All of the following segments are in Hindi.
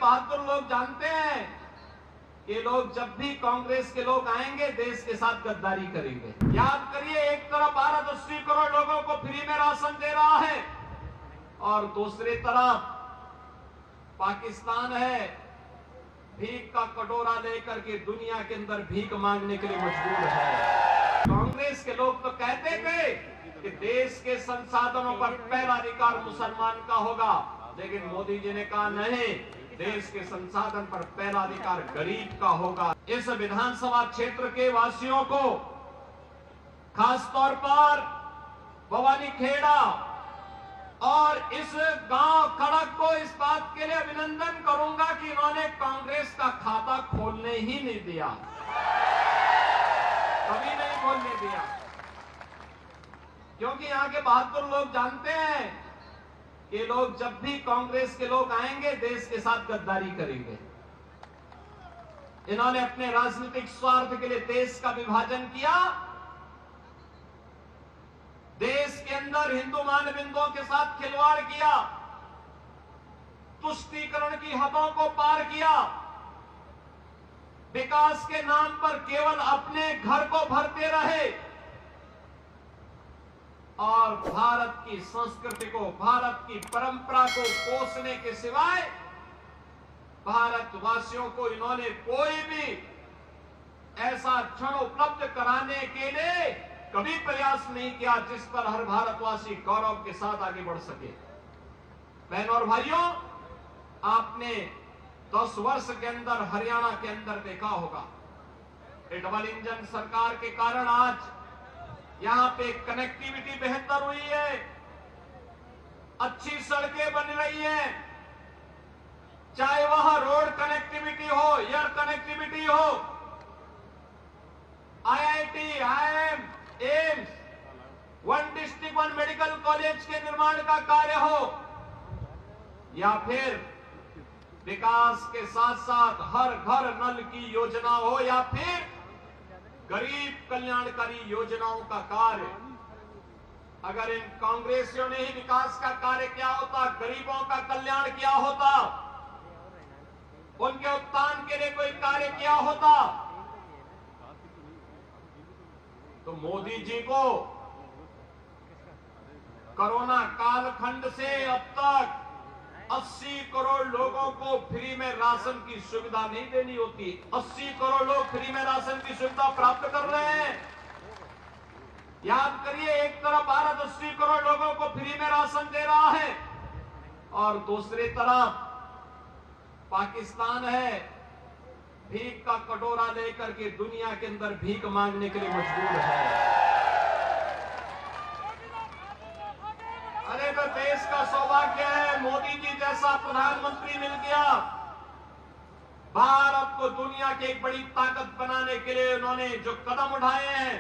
बहादुर लोग जानते हैं कि लोग जब भी कांग्रेस के लोग आएंगे देश के साथ गद्दारी करेंगे। याद करिए, एक तरफ भारत 80 करोड़ लोगों को फ्री में राशन दे रहा है और दूसरी तरफ पाकिस्तान है भीख का कटोरा लेकर के दुनिया के अंदर भीख मांगने के लिए मजबूर है। कांग्रेस के लोग तो कहते थे कि देश के संसाधनों पर पहला अधिकार मुसलमान का होगा, लेकिन मोदी जी ने कहा नहीं, देश के संसाधन पर पहला अधिकार गरीब का होगा। इस विधानसभा क्षेत्र के वासियों को, खासतौर पर भवानीखेड़ा और इस गांव खड़क को इस बात के लिए अभिनंदन करूंगा कि इन्होंने कांग्रेस का खाता खोलने ही नहीं दिया, कभी नहीं खोलने दिया, क्योंकि यहां के बहादुर लोग जानते हैं कि लोग जब भी कांग्रेस के लोग आएंगे देश के साथ गद्दारी करेंगे। इन्होंने अपने राजनीतिक स्वार्थ के लिए देश का विभाजन किया, देश के अंदर हिंदू मानबिंदुओं के साथ खिलवाड़ किया, तुष्टीकरण की हदों को पार किया, विकास के नाम पर केवल अपने घर को भरते रहे और भारत की संस्कृति को, भारत की परंपरा को पोषने के सिवाय भारतवासियों को इन्होंने कोई भी ऐसा क्षण उपलब्ध कराने के लिए कभी प्रयास नहीं किया जिस पर हर भारतवासी गौरव के साथ आगे बढ़ सके। बहनों और भाइयों, आपने 10 वर्ष के अंदर हरियाणा के अंदर देखा होगा, डबल इंजन सरकार के कारण आज यहां पे कनेक्टिविटी बेहतर हुई है, अच्छी सड़कें बन रही हैं, चाहे वह रोड कनेक्टिविटी हो, एयर कनेक्टिविटी हो, IIT, IIM, AIIMS, one district one medical college के निर्माण का कार्य हो, या फिर विकास के साथ साथ हर घर नल की योजना हो, या फिर गरीब कल्याणकारी योजनाओं का कार्य। अगर इन कांग्रेसियों ने ही विकास का कार्य किया होता, गरीबों का कल्याण किया होता, उनके उत्थान के लिए कोई कार्य किया होता, तो मोदी जी को कोरोना कालखंड से अब तक 80 करोड़ लोगों को फ्री में राशन की सुविधा नहीं देनी होती। 80 करोड़ लोग फ्री में राशन की सुविधा प्राप्त कर रहे हैं। याद करिए, एक तरफ भारत 80 करोड़ लोगों को फ्री में राशन दे रहा है और दूसरी तरफ पाकिस्तान है भीख का कटोरा लेकर के दुनिया के अंदर भीख मांगने के लिए मजबूर है। अरे तो देश का सौभाग्य है, मोदी जी जैसा प्रधानमंत्री मिल गया। भारत को दुनिया की एक बड़ी ताकत बनाने के लिए उन्होंने जो कदम उठाए हैं,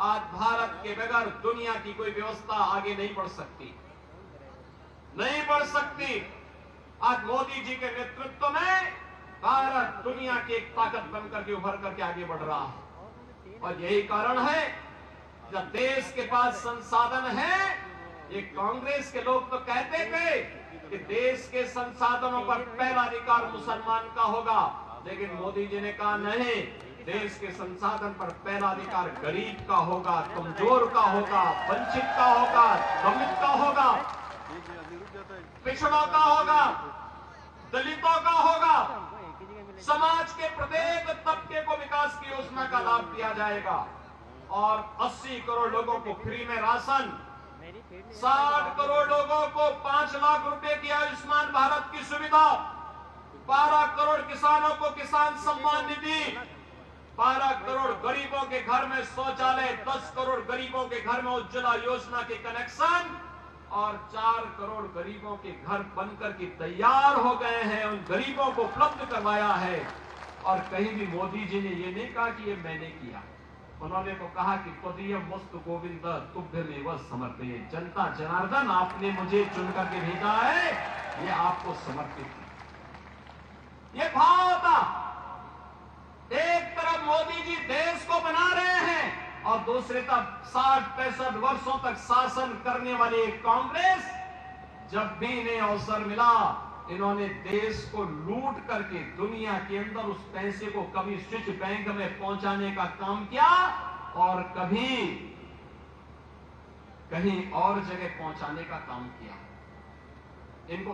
आज भारत के बगैर दुनिया की कोई व्यवस्था आगे नहीं बढ़ सकती, नहीं बढ़ सकती। आज मोदी जी के नेतृत्व में भारत दुनिया की एक ताकत बनकर के उभर करके आगे बढ़ रहा है और यही कारण है जब देश के पास संसाधन है। ये कांग्रेस के लोग तो कहते थे कि देश के संसाधनों पर पहला अधिकार मुसलमान का होगा, लेकिन मोदी जी ने कहा नहीं, देश के संसाधन पर पहला अधिकार गरीब का होगा, कमजोर का होगा, वंचित का होगा, दलित का होगा, पिछड़ों का होगा, दलितों का होगा। समाज के प्रत्येक तबके को विकास की योजना का लाभ दिया जाएगा और 80 करोड़ लोगों को फ्री में राशन, 60 करोड़ लोगों को 5 लाख रुपए की आयुष्मान भारत की सुविधा, 12 करोड़ किसानों को किसान सम्मान निधि, 12 करोड़ गरीबों के घर में शौचालय, 10 करोड़ गरीबों के घर में उज्ज्वला योजना के कनेक्शन और 4 करोड़ गरीबों के घर बनकर के तैयार हो गए हैं। उन गरीबों को उपलब्ध करवाया है और कहीं भी मोदी जी ने ये नहीं कहा कि ये मैंने किया। उन्होंने तो कहा कि त्वदीय वस्तु गोविंद तुभ्यमेव समर्पये, जनता जनार्दन आपने मुझे चुन करके भेजा है, ये आपको समर्पित है। ये भाव था। एक तरफ मोदी जी देश को बना रहे हैं और दूसरी तरफ 60-65 वर्षों तक शासन करने वाली कांग्रेस जब भी इन्हें अवसर मिला इन्होंने देश को लूट करके दुनिया के अंदर उस पैसे को कभी स्विच बैंक में पहुंचाने का काम किया और कभी कहीं और जगह पहुंचाने का काम किया। इनको